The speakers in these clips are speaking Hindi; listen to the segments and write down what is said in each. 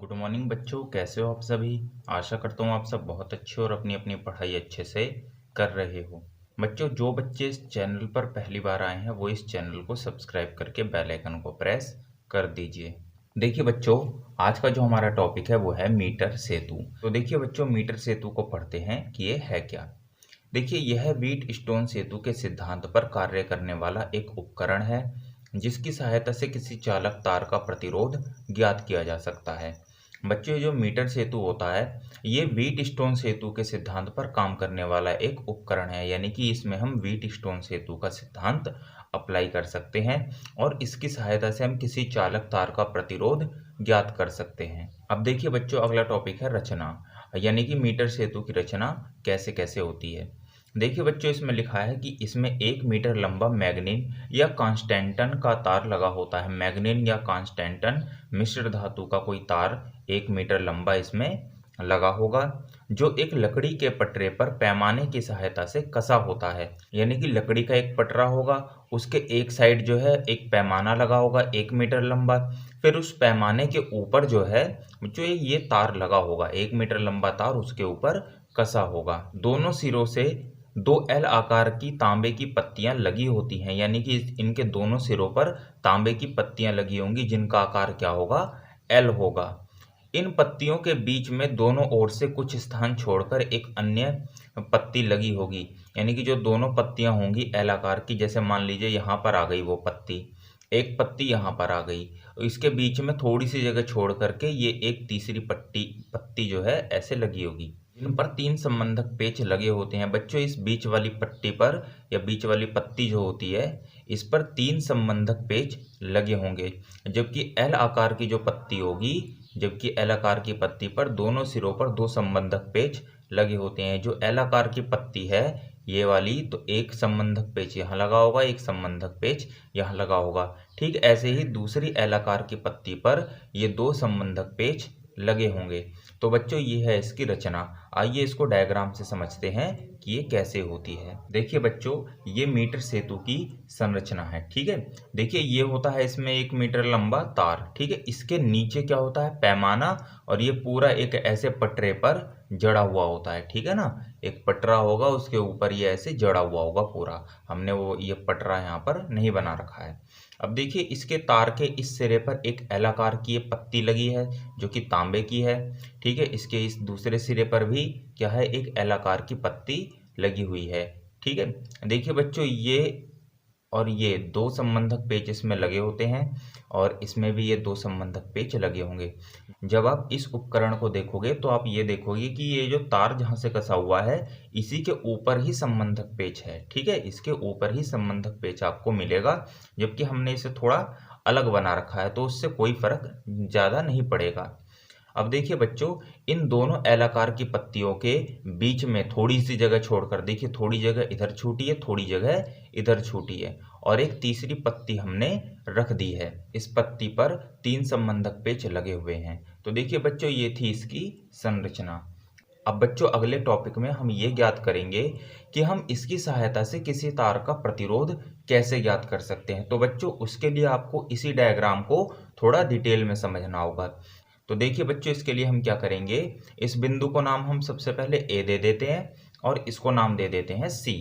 गुड मॉर्निंग बच्चों, कैसे हो आप सभी। आशा करता हूँ आप सब बहुत अच्छे और अपनी अपनी पढ़ाई अच्छे से कर रहे हो। बच्चों, जो बच्चे इस चैनल पर पहली बार आए हैं वो इस चैनल को सब्सक्राइब करके बेल आइकन को प्रेस कर दीजिए। देखिए बच्चों, आज का जो हमारा टॉपिक है वो है मीटर सेतु। तो देखिए बच्चों, मीटर सेतु को पढ़ते हैं कि ये है क्या। देखिए, यह व्हीट स्टोन सेतु के सिद्धांत पर कार्य करने वाला एक उपकरण है जिसकी सहायता से किसी चालक तार का प्रतिरोध ज्ञात किया जा सकता है। बच्चों, जो मीटर सेतु होता है ये व्हीट स्टोन सेतु के सिद्धांत पर काम करने वाला एक उपकरण है, यानी कि इसमें हम व्हीट स्टोन सेतु का सिद्धांत अप्लाई कर सकते हैं और इसकी सहायता से हम किसी चालक तार का प्रतिरोध ज्ञात कर सकते हैं। अब देखिए बच्चों, अगला टॉपिक है रचना, यानी कि मीटर सेतु की रचना कैसे कैसे होती है। देखिए बच्चों, इसमें लिखा है कि इसमें 1 मीटर लंबा मैग्नीन या कांस्टेंटन का तार लगा होता है। मैग्नीन या कांस्टेंटन मिश्र धातु का कोई तार 1 मीटर लंबा इसमें लगा होगा, जो एक लकड़ी के पटरे पर पैमाने की सहायता से कसा होता है। यानी कि लकड़ी का एक पटरा होगा, उसके एक साइड जो है एक पैमाना लगा होगा 1 मीटर लंबा, फिर उस पैमाने के ऊपर जो है बच्चों ये तार लगा होगा, 1 मीटर लंबा तार उसके ऊपर कसा होगा। दोनों सिरों से 2 L आकार की तांबे की पत्तियां लगी होती हैं, यानी कि इनके दोनों सिरों पर तांबे की पत्तियां लगी होंगी जिनका आकार क्या होगा, L होगा। इन पत्तियों के बीच में दोनों ओर से कुछ स्थान छोड़कर एक अन्य पत्ती लगी होगी, यानी कि जो दोनों पत्तियां होंगी L आकार की, जैसे मान लीजिए यहाँ पर आ गई वो पत्ती, एक पत्ती यहाँ पर आ गई, इसके बीच में थोड़ी सी जगह छोड़ करके ये एक तीसरी पत्ती जो है ऐसे लगी होगी, जिन पर 3 संबंधक पेच लगे होते हैं। बच्चों, इस बीच वाली पट्टी पर या बीच वाली पत्ती जो होती है इस पर 3 संबंधक पेच लगे होंगे, जबकि एल आकार की जो पत्ती होगी, जबकि एल आकार की पत्ती पर दोनों सिरों पर 2 संबंधक पेच लगे होते हैं। जो एल आकार की पत्ती है ये वाली, तो एक संबंधक पेच यहाँ लगा होगा, एक संबंधक पेच यहाँ लगा होगा। ठीक ऐसे ही दूसरी एल आकार की पत्ती पर ये 2 संबंधक पेच लगे होंगे। तो बच्चों, ये है इसकी रचना। आइए इसको डायग्राम से समझते हैं कि ये कैसे होती है। देखिए बच्चों, ये मीटर सेतु की संरचना है। ठीक है, देखिए ये होता है इसमें 1 मीटर लंबा तार। ठीक है, इसके नीचे क्या होता है, पैमाना, और ये पूरा एक ऐसे पटरे पर जड़ा हुआ होता है। ठीक है ना, एक पटरा होगा उसके ऊपर ये ऐसे जड़ा हुआ होगा पूरा। हमने वो ये पटरा यहाँ पर नहीं बना रखा है। अब देखिए, इसके तार के इस सिरे पर एक एल आकार की ये पत्ती लगी है जो कि तांबे की है। ठीक है, इसके इस दूसरे सिरे पर भी क्या है, एक एल आकार की पत्ती लगी हुई है। ठीक है, देखिए बच्चों, ये और ये 2 संबंधक पेच इसमें लगे होते हैं और इसमें भी ये 2 संबंधक पेच लगे होंगे। जब आप इस उपकरण को देखोगे तो आप ये देखोगे कि ये जो तार जहाँ से कसा हुआ है इसी के ऊपर ही संबंधक पेच है। ठीक है, इसके ऊपर ही संबंधक पेच आपको मिलेगा, जबकि हमने इसे थोड़ा अलग बना रखा है तो उससे कोई फर्क ज़्यादा नहीं पड़ेगा। अब देखिए बच्चों, इन दोनों एल आकार की पत्तियों के बीच में थोड़ी सी जगह छोड़कर, देखिए थोड़ी जगह इधर छूटी है, थोड़ी जगह इधर छूटी है, और एक तीसरी पत्ती हमने रख दी है। इस पत्ती पर 3 संबंधक पेच लगे हुए हैं। तो देखिए बच्चों, ये थी इसकी संरचना। अब बच्चों, अगले टॉपिक में हम ये ज्ञात करेंगे कि हम इसकी सहायता से किसी तार का प्रतिरोध कैसे ज्ञात कर सकते हैं। तो बच्चों, उसके लिए आपको इसी डायग्राम को थोड़ा डिटेल में समझना होगा। तो देखिए बच्चों, इसके लिए हम क्या करेंगे, इस बिंदु को नाम हम सबसे पहले ए दे देते हैं और इसको नाम दे देते हैं सी।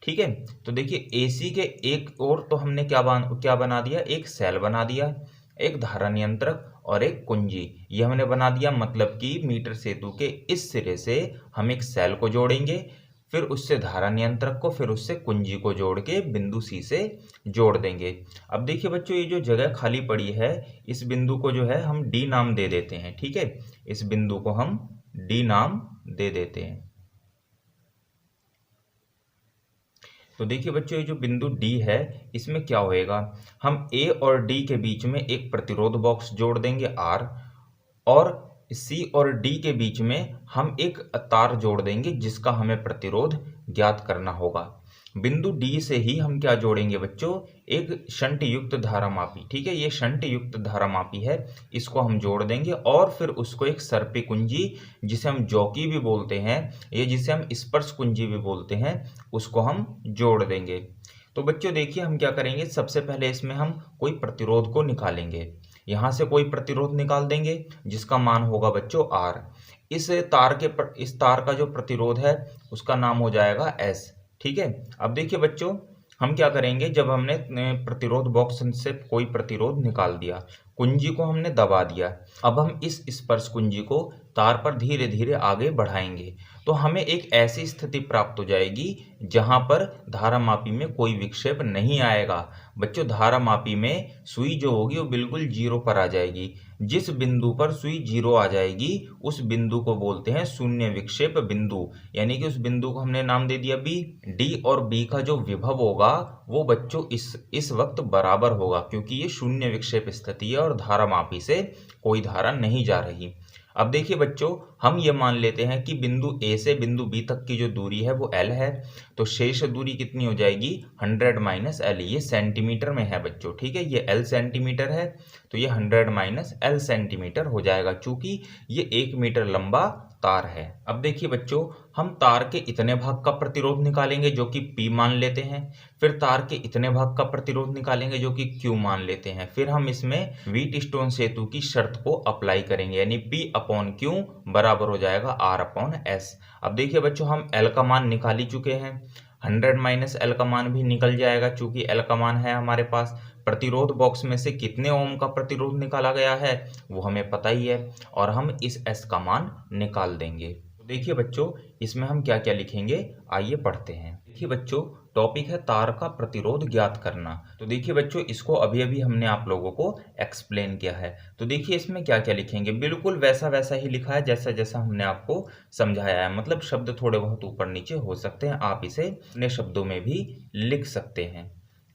ठीक है, तो देखिए AC के एक और तो हमने क्या बना दिया, एक सेल बना दिया, एक धारा नियंत्रक और एक कुंजी, ये हमने बना दिया। मतलब कि मीटर सेतु के इस सिरे से हम एक सेल को जोड़ेंगे, फिर उससे धारा नियंत्रक को, फिर उससे कुंजी को जोड़ के बिंदु सी से जोड़ देंगे। अब देखिए बच्चों, ये जो जगह खाली पड़ी है इस बिंदु को जो है हम डी नाम दे देते हैं। ठीक है, इस बिंदु को हम डी नाम दे देते हैं। तो देखिए बच्चों, ये जो बिंदु डी है इसमें क्या होएगा, हम ए और डी के बीच में एक प्रतिरोध बॉक्स जोड़ देंगे R, और सी और डी के बीच में हम एक तार जोड़ देंगे जिसका हमें प्रतिरोध ज्ञात करना होगा। बिंदु डी से ही हम क्या जोड़ेंगे बच्चों, एक शंट युक्त धारामापी। ठीक है, ये शंट युक्त धारामापी है, इसको हम जोड़ देंगे और फिर उसको एक सर्पी कुंजी, जिसे हम जॉकी भी बोलते हैं, ये जिसे हम स्पर्श कुंजी भी बोलते हैं, उसको हम जोड़ देंगे। तो बच्चों देखिए, हम क्या करेंगे, सबसे पहले इसमें हम कोई प्रतिरोध को निकालेंगे। यहाँ से कोई प्रतिरोध निकाल देंगे जिसका मान होगा बच्चों R। इस तार का जो प्रतिरोध है उसका नाम हो जाएगा S। ठीक है, अब देखिए बच्चों हम क्या करेंगे, जब हमने प्रतिरोध बॉक्स से कोई प्रतिरोध निकाल दिया, कुंजी को हमने दबा दिया, अब हम इस स्पर्श कुंजी को तार पर धीरे धीरे आगे बढ़ाएंगे तो हमें एक ऐसी स्थिति प्राप्त हो जाएगी जहां पर धारामापी में कोई विक्षेप नहीं आएगा। बच्चों धारामापी में सुई जो होगी वो बिल्कुल जीरो पर आ जाएगी। जिस बिंदु पर सुई जीरो आ जाएगी उस बिंदु को बोलते हैं शून्य विक्षेप बिंदु, यानी कि उस बिंदु को हमने नाम दे दिया बी। डी और बी का जो विभव होगा वो बच्चों इस वक्त बराबर होगा, क्योंकि ये शून्य विक्षेप स्थिति है और धारामापी से कोई धारा नहीं जा रही। अब देखिए बच्चों हम ये मान लेते हैं कि बिंदु ए से बिंदु बी तक की जो दूरी है वो L है, तो शेष दूरी कितनी हो जाएगी 100 माइनस L। ये सेंटीमीटर में है बच्चों, ठीक है, ये L सेंटीमीटर है तो ये 100 माइनस L सेंटीमीटर हो जाएगा, चूंकि ये 1 मीटर लंबा तार है। अब देखिए बच्चों हम तार के इतने भाग का प्रतिरोध निकालेंगे जो कि P मान लेते हैं, फिर तार के इतने भाग का प्रतिरोध निकालेंगे जो कि Q मान लेते हैं, फिर हम इसमें व्हीटस्टोन सेतु की शर्त को अप्लाई करेंगे, यानी P अपॉन Q बराबर हो जाएगा R अपॉन S। अब देखिए बच्चों हम L का मान निकाल ही चुके हैं, 100 माइनस L का मान भी निकल जाएगा, चूंकि L का मान है हमारे पास। प्रतिरोध बॉक्स में से कितने ओम का प्रतिरोध निकाला गया है वो हमें पता ही है और हम इस S का मान निकाल देंगे। तो देखिए बच्चों इसमें हम क्या क्या लिखेंगे, आइए पढ़ते हैं। देखिए बच्चों टॉपिक है तार का प्रतिरोध ज्ञात करना। तो देखिए बच्चों इसको अभी अभी हमने आप लोगों को एक्सप्लेन किया है, तो देखिए इसमें क्या क्या लिखेंगे, बिल्कुल वैसा वैसा ही लिखा है जैसा जैसा हमने आपको समझाया है, मतलब शब्द थोड़े बहुत ऊपर नीचे हो सकते हैं, आप इसे अपने शब्दों में भी लिख सकते हैं।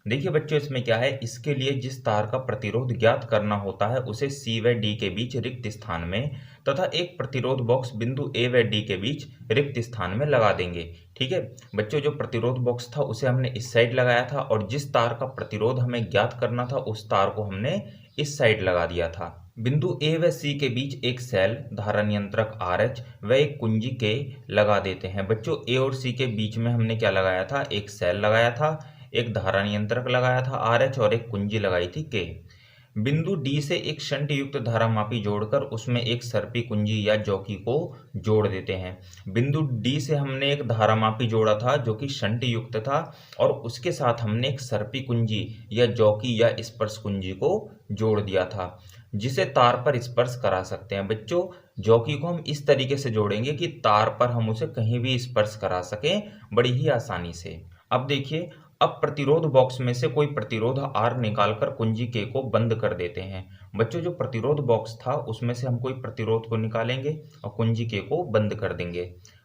देखिए बच्चों इसमें क्या है, इसके लिए जिस तार का प्रतिरोध ज्ञात करना होता है उसे C व D के बीच रिक्त स्थान में तथा एक प्रतिरोध बॉक्स बिंदु A व D के बीच रिक्त स्थान में लगा देंगे। ठीक है बच्चों, जो प्रतिरोध बॉक्स था उसे हमने इस साइड लगाया था और जिस तार का प्रतिरोध हमें ज्ञात करना था उस तार को हमने इस साइड लगा दिया था। बिंदु A व C के बीच एक सेल धारा नियंत्रक RH व एक कुंजी K लगा देते हैं। बच्चों A और C के बीच में हमने क्या लगाया था, एक सेल लगाया था, एक धारा नियंत्रक लगाया था RH और एक कुंजी लगाई थी K। बिंदु D से एक शंट युक्त धारामापी जोड़कर उसमें एक सर्पी कुंजी या जॉकी को जोड़ देते हैं। बिंदु D से हमने एक धारामापी जोड़ा था जो कि शंट युक्त था और उसके साथ हमने एक सर्पी कुंजी या जॉकी या स्पर्श कुंजी को जोड़ दिया था जिसे तार पर स्पर्श करा सकते हैं। बच्चों जॉकी को हम इस तरीके से जोड़ेंगे कि तार पर हम उसे कहीं भी स्पर्श करा सकें बड़ी ही आसानी से। अब देखिए अब प्रतिरोध बॉक्स में से कोई प्रतिरोध R निकालकर कुंजी K को बंद कर देते हैं। बच्चों जो प्रतिरोध बॉक्स था उसमें से हम कोई प्रतिरोध को निकालेंगे और कुंजी K को बंद कर देंगे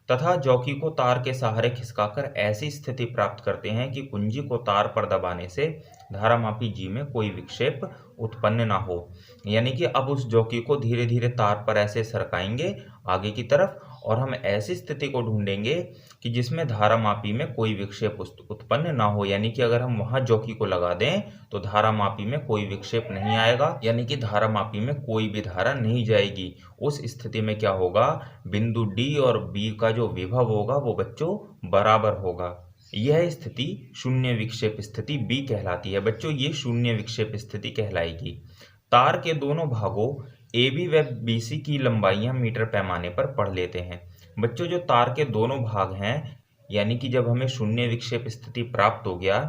तथा जॉकी को तार के सहारे खिसकाकर ऐसी स्थिति प्राप्त करते हैं कि कुंजी को तार पर दबाने से धारामापी G में कोई विक्षेप उत्पन्न ना हो, यानी कि अब उस जॉकी को धीरे धीरे तार पर ऐसे सरकाएंगे आगे की तरफ और हम ऐसी स्थिति को ढूंढेंगे कि जिसमें धारामापी में कोई विक्षेप उत्पन्न ना हो, यानी कि अगर हम वहां जॉकी को लगा दें तो धारामापी में कोई विक्षेप नहीं आएगा, यानी कि धारामापी में कोई भी धारा नहीं जाएगी। उस स्थिति में क्या होगा, बिंदु D और B का जो विभव होगा वो बच्चों बराबर होगा। यह स्थिति शून्य विक्षेप स्थिति B कहलाती है। बच्चों ये शून्य विक्षेप स्थिति कहलाएगी। तार के दोनों भागों AB व BC की लंबाइयां मीटर पैमाने पर पढ़ लेते हैं। बच्चों जो तार के दोनों भाग हैं, यानी कि जब हमें शून्य विक्षेप स्थिति प्राप्त हो गया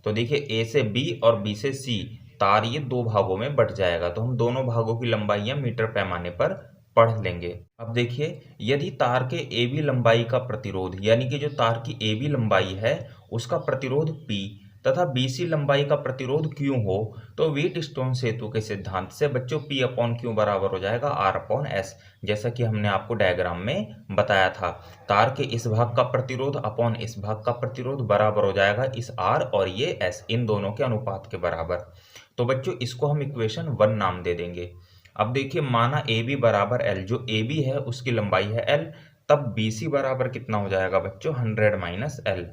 तो देखिए A से B और B से C तार ये दो भागों में बट जाएगा, तो हम दोनों भागों की लंबाइयां मीटर पैमाने पर पढ़ लेंगे। अब देखिए यदि तार के AB लंबाई का प्रतिरोध, यानी कि जो तार की AB लंबाई है उसका प्रतिरोध P तथा BC लंबाई का प्रतिरोध Q हो तो व्हीटस्टोन सेतु के सिद्धांत से बच्चों P अपॉन Q बराबर हो जाएगा R अपॉन S, जैसा कि हमने आपको डायग्राम में बताया था। तार के इस भाग का प्रतिरोध अपॉन इस भाग का प्रतिरोध बराबर हो जाएगा इस R और ये S, इन दोनों के अनुपात के बराबर। तो बच्चों इसको हम इक्वेशन 1 नाम दे देंगे। अब देखिए माना AB बराबर L, जो AB है उसकी लंबाई है L, तब BC बराबर कितना हो जाएगा बच्चों 100 माइनस L।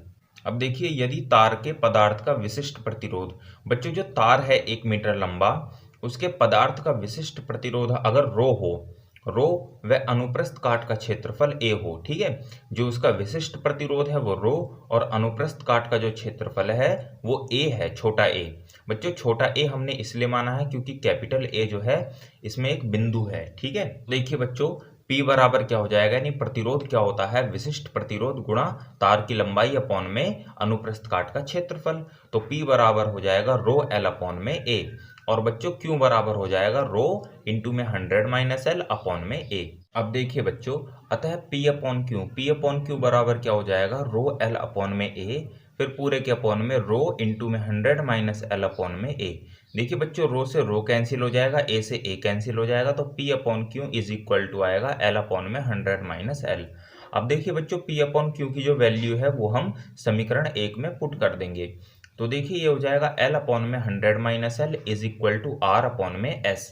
अब देखिए यदि तार के पदार्थ का विशिष्ट प्रतिरोध, बच्चों जो तार है 1 मीटर लंबा उसके पदार्थ का विशिष्ट प्रतिरोध अगर रो हो, रो व अनुप्रस्थ काट का क्षेत्रफल a हो। ठीक है, जो उसका विशिष्ट प्रतिरोध है वो रो और अनुप्रस्थ काट का जो क्षेत्रफल है वो a है, छोटा a। बच्चों छोटा a हमने इसलिए माना है क्योंकि कैपिटल A जो है इसमें एक बिंदु है। ठीक है, देखिए बच्चों P बराबर क्या हो जाएगा, यानी प्रतिरोध क्या होता है, विशिष्ट प्रतिरोध गुणा तार की लंबाई अपॉन में अनुप्रस्थ काट का क्षेत्रफल। तो P बराबर हो जाएगा रो L अपॉन में A। और बच्चों Q बराबर हो जाएगा रो इंटू में 100 माइनस L अपॉन में A। अब देखिए बच्चों, अतः P अपॉन Q बराबर क्या हो जाएगा, रो L अपॉन में A, फिर पूरे के अपॉन में रो इंटू में 100 माइनस L अपॉन में A। देखिए बच्चों रो से रो कैंसिल हो जाएगा, A से A कैंसिल हो जाएगा, तो P upon Q is equal to आएगा L अपॉन में 100 माइनस L। अब देखिए बच्चों P अपॉन Q की जो वैल्यू है वो हम समीकरण 1 में पुट कर देंगे। तो देखिए ये हो जाएगा L अपॉन में 100 माइनस L is equal to R upon में S।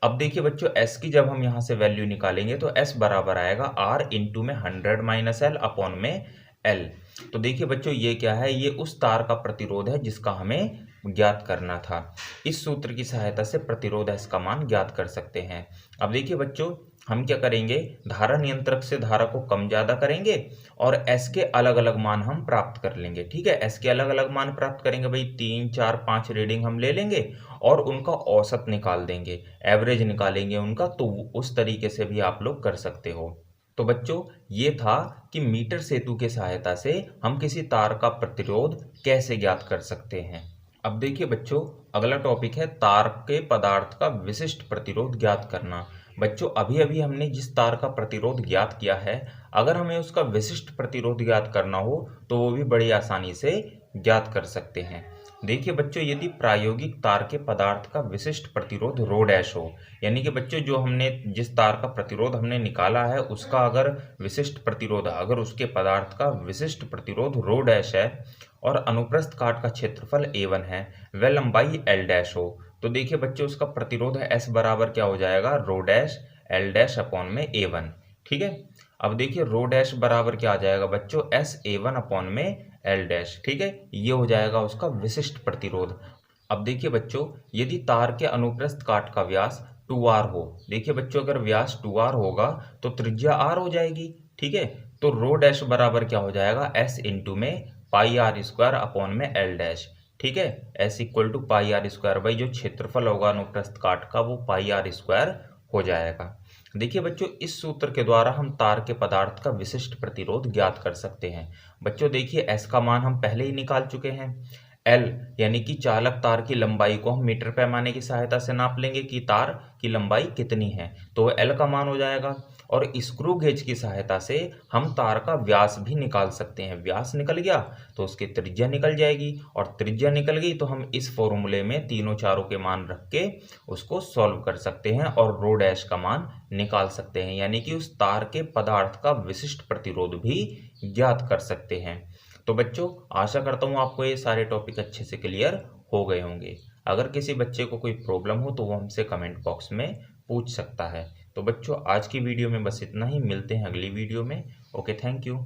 अब देखिए बच्चों S की जब हम यहाँ से वैल्यू निकालेंगे तो S बराबर आएगा R इंटू में 100 माइनस L अपॉन में L। तो देखिए बच्चों ये क्या है, ये उस तार का प्रतिरोध है जिसका हमें ज्ञात करना था। इस सूत्र की सहायता से प्रतिरोध S का मान ज्ञात कर सकते हैं। अब देखिए बच्चों हम क्या करेंगे, धारा नियंत्रक से धारा को कम ज्यादा करेंगे और S के अलग अलग मान हम प्राप्त कर लेंगे। ठीक है, S के अलग अलग मान प्राप्त करेंगे भाई, 3 4 5 रीडिंग हम ले लेंगे और उनका औसत निकाल देंगे, एवरेज निकालेंगे उनका। तो उस तरीके से भी आप लोग कर सकते हो। तो बच्चों ये था कि मीटर सेतु के सहायता से हम किसी तार का प्रतिरोध कैसे ज्ञात कर सकते हैं। अब देखिए बच्चों अगला टॉपिक है तार के पदार्थ का विशिष्ट प्रतिरोध ज्ञात करना। बच्चों अभी अभी हमने जिस तार का प्रतिरोध ज्ञात किया है, अगर हमें उसका विशिष्ट प्रतिरोध ज्ञात करना हो तो वो भी बड़ी आसानी से ज्ञात कर सकते हैं। देखिए बच्चों यदि प्रायोगिक तार के पदार्थ का विशिष्ट प्रतिरोध रो डैश हो, यानी कि बच्चों जो हमने जिस तार का प्रतिरोध हमने निकाला है उसका अगर विशिष्ट प्रतिरोध, अगर उसके पदार्थ का विशिष्ट प्रतिरोध रो डैश है और अनुप्रस्थ काट का क्षेत्रफल A1 है, वह लंबाई L डैश हो, तो देखिए बच्चों उसका प्रतिरोध है S बराबर क्या हो जाएगा, rho dash L dash upon में A1। ठीक है, अब देखिए रो डैश बराबर क्या आ जाएगा बच्चों, S A1 अपॉन में L डैश। ठीक है, ये हो जाएगा उसका विशिष्ट प्रतिरोध। अब देखिए बच्चों यदि तार के अनुप्रस्थ काट का व्यास 2R हो, देखिए बच्चों अगर व्यास 2R होगा तो त्रिज्या R हो जाएगी। ठीक है, तो रो डैश बराबर क्या हो जाएगा, S इंटू में पाई आर स्क्वायर अपॉन में L डैश। ठीक है, S equal to pi R square, भाई जो क्षेत्रफल होगा अनुप्रस्थ काट का वो पाई आर स्क्वायर हो जाएगा। देखिए बच्चों इस सूत्र के द्वारा हम तार के पदार्थ का विशिष्ट प्रतिरोध ज्ञात कर सकते हैं। बच्चों देखिए S का मान हम पहले ही निकाल चुके हैं। L यानी कि चालक तार की लंबाई को हम मीटर पैमाने की सहायता से नाप लेंगे कि तार की लंबाई कितनी है, तो L का मान हो जाएगा। और स्क्रू गेज की सहायता से हम तार का व्यास भी निकाल सकते हैं। व्यास निकल गया तो उसकी त्रिज्या निकल जाएगी, और त्रिज्या निकल गई तो हम इस फॉर्मूले में तीनों चारों के मान रख के उसको सॉल्व कर सकते हैं और रो डैश का मान निकाल सकते हैं, यानी कि उस तार के पदार्थ का विशिष्ट प्रतिरोध भी ज्ञात कर सकते हैं। तो बच्चों आशा करता हूँ आपको ये सारे टॉपिक अच्छे से क्लियर हो गए होंगे। अगर किसी बच्चे को कोई प्रॉब्लम हो तो वो हमसे कमेंट बॉक्स में पूछ सकता है। तो बच्चों आज की वीडियो में बस इतना ही, मिलते हैं अगली वीडियो में। Okay, thank you.